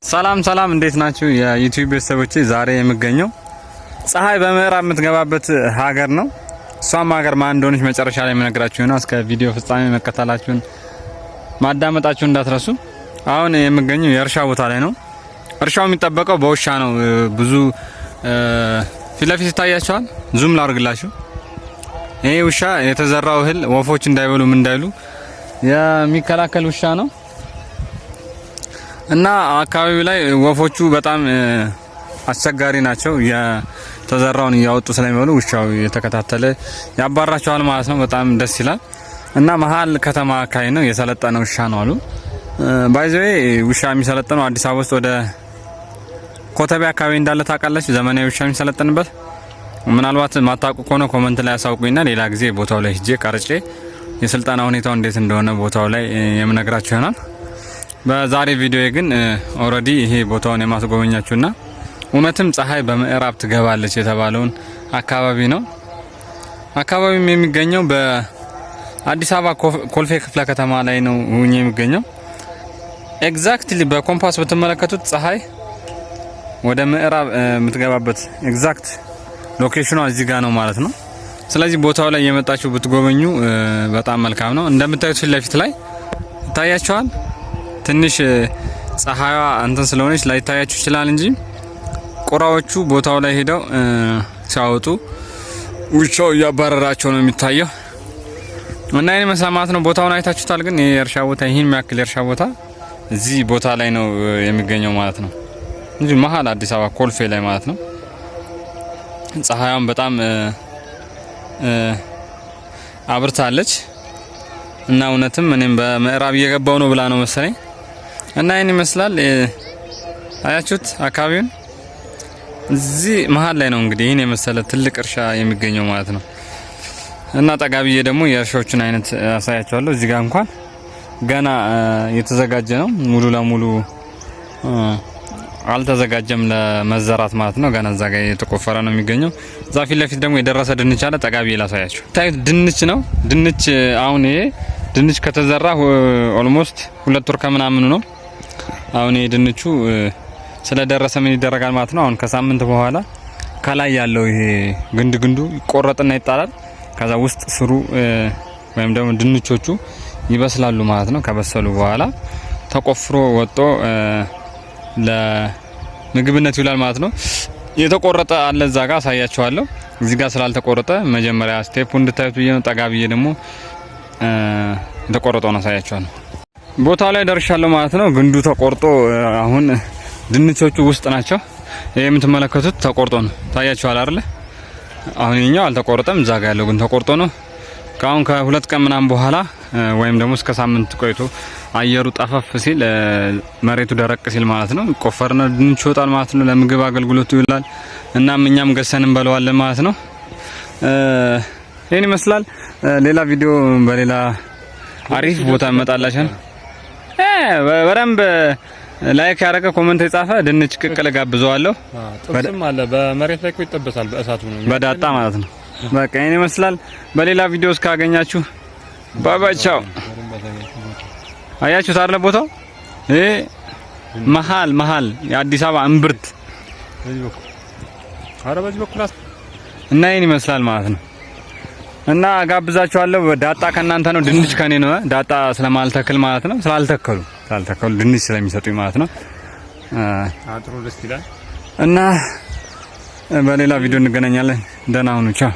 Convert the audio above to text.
ሰላም ሰላም እንዴት ናችሁ የዩቲዩብ ቤተሰቦቼ? ዛሬ የምገኘው ፀሐይ በምዕራብ የምትገባበት ሀገር ነው። እሷም ሀገር ማን እንደሆነች መጨረሻ ላይ የምነግራችሁ ነው። እስከ ቪዲዮ ፍጻሜ መከታተላችሁን ማዳመጣችሁን እንዳትረሱ። አሁን የምገኘው የእርሻ ቦታ ላይ ነው። እርሻው የሚጠበቀው በውሻ ነው። ብዙ ፊት ለፊት ይታያችኋል። ዙም ላድርግላችሁ። ይሄ ውሻ የተዘራው እህል ወፎች እንዳይበሉ ምን እንዳይሉ የሚከላከል ውሻ ነው። እና አካባቢው ላይ ወፎቹ በጣም አስቸጋሪ ናቸው። የተዘራውን እያወጡ ስለሚበሉ ውሻው የተከታተለ ያባራቸዋል ማለት ነው። በጣም ደስ ይላል። እና መሀል ከተማ አካባቢ ነው። የሰለጠነ ውሻ ነው አሉ። ባይዘዌ ውሻ የሚሰለጠነው አዲስ አበባ ውስጥ ወደ ኮተቤ አካባቢ እንዳለ ታውቃላችሁ። ዘመናዊ ውሻ የሚሰለጥንበት ምናልባት ማታውቁ ከሆነ ኮመንት ላይ ያሳውቁኝና ሌላ ጊዜ ቦታው ላይ ሄጄ ቀርጬ የስልጠና ሁኔታው እንዴት እንደሆነ ቦታው ላይ የምነግራችሁ ይሆናል። በዛሬ ቪዲዮ ግን ኦሬዲ ይሄ ቦታውን የማስጎበኛችሁና እውነትም ፀሐይ በምዕራብ ትገባለች የተባለውን አካባቢ ነው። አካባቢው የሚገኘው በአዲስ አበባ ኮልፌ ክፍለ ከተማ ላይ ነው የሚገኘው። ኤግዛክትሊ በኮምፓስ ብትመለከቱት ፀሐይ ወደ ምዕራብ የምትገባበት ኤግዛክት ሎኬሽኗ እዚህ ጋር ነው ማለት ነው። ስለዚህ ቦታው ላይ የመጣችሁ ብትጎበኙ በጣም መልካም ነው። እንደምታዩት ፊት ለፊት ላይ ይታያችኋል። ትንሽ ፀሐይዋ እንትን ስለሆነች ላይታያችሁ ይችላል እንጂ ቁራዎቹ ቦታው ላይ ሄደው ሲያወጡ ውሻው እያባረራቸው ነው የሚታየው። እና ይሄን መስማት ነው። ቦታውን አይታችሁታል። ግን የእርሻ ቦታ ይሄን የሚያክል የእርሻ ቦታ እዚህ ቦታ ላይ ነው የሚገኘው ማለት ነው እንጂ መሀል አዲስ አበባ ኮልፌ ላይ ማለት ነው። ፀሐይዋን በጣም አብርታለች እና እውነትም እኔም በምዕራብ እየገባው ነው ብላ ነው መሰለኝ። እና ይሄን ይመስላል። አያችሁት አካባቢውን? እዚህ መሀል ላይ ነው እንግዲህ ይሄን የመሰለ ትልቅ እርሻ የሚገኘው ማለት ነው። እና ጠጋብዬ ደግሞ የእርሻዎችን አይነት አሳያችኋለሁ። እዚህ ጋር እንኳን ገና የተዘጋጀ ነው። ሙሉ ለሙሉ አልተዘጋጀም ለመዘራት ማለት ነው። ገና እዛ ጋር የተቆፈረ ነው የሚገኘው። እዛ ፊት ለፊት ደግሞ የደረሰ ድንች አለ። ጠጋብዬ ላሳያችሁ። ታዩት ድንች ነው። ድንች አሁን ይሄ ድንች ከተዘራ ኦልሞስት 2 ወር ከምናምኑ ነው። አሁን ይሄ ድንቹ ስለደረሰ ምን ይደረጋል ማለት ነው። አሁን ከሳምንት በኋላ ከላይ ያለው ይሄ ግንዱ ይቆረጥና ይጣላል። ከዛ ውስጥ ስሩ ወይም ደግሞ ድንቾቹ ይበስላሉ ማለት ነው። ከበሰሉ በኋላ ተቆፍሮ ወጦ ለምግብነት ይውላል ማለት ነው። የተቆረጠ አለ እዛ ጋር አሳያችኋለሁ። እዚህ ጋር ስላልተቆረጠ መጀመሪያ ስቴፕ እንድታዩት ብዬ ነው። ጠጋ ብዬ ደግሞ የተቆረጠውን አሳያችኋለሁ። ቦታው ላይ ደርሻለሁ ማለት ነው። ግንዱ ተቆርጦ አሁን ድንቾቹ ውስጥ ናቸው። ይሄ የምትመለከቱት ተቆርጦ ነው። ታያችኋል አይደል? አሁን ይሄኛው አልተቆረጠም። እዛ ጋር ያለው ግን ተቆርጦ ነው። ካሁን ከ2 ቀን ምናምን በኋላ ወይም ደግሞ እስከ ሳምንት ቆይቶ አየሩ ጠፈፍ ሲል መሬቱ ደረቅ ሲል ማለት ነው ቆፈርና ድንች ይወጣል ማለት ነው። ለምግብ አገልግሎቱ ይውላል። እናም እኛም ገሰን እንበለዋለን ማለት ነው። ይሄን ይመስላል። ሌላ ቪዲዮ በሌላ አሪፍ ቦታ እንመጣላችሁ። በደንብ ላይክ ያደረገ ኮሜንት የጻፈ ድንች ቅቅል ጋብዘዋለሁ። ጥብስም አለ በመሬት ላይ ይጠበሳል በእሳቱ ነው በዳጣ ማለት ነው። በቃ ይሄን ይመስላል። በሌላ ቪዲዮ እስካገኛችሁ ባባቻው። አያችሁት አይደል? ቦታው ይሄ መሀል የአዲስ አበባ እምብርት በዚህ በኩል እና ይሄን ይመስላል ማለት ነው። እና ጋብዛችኋለሁ። ዳጣ ከናንተ ነው፣ ድንች ከኔ ነው። ዳጣ ስለማልተክል ማለት ነው። ስላልተከሉ ድንች ስለሚሰጡኝ ማለት ነው። አጥሩ ደስ ይላል። እና በሌላ ቪዲዮ እንገናኛለን። ደህና ሁኑ። ቻው።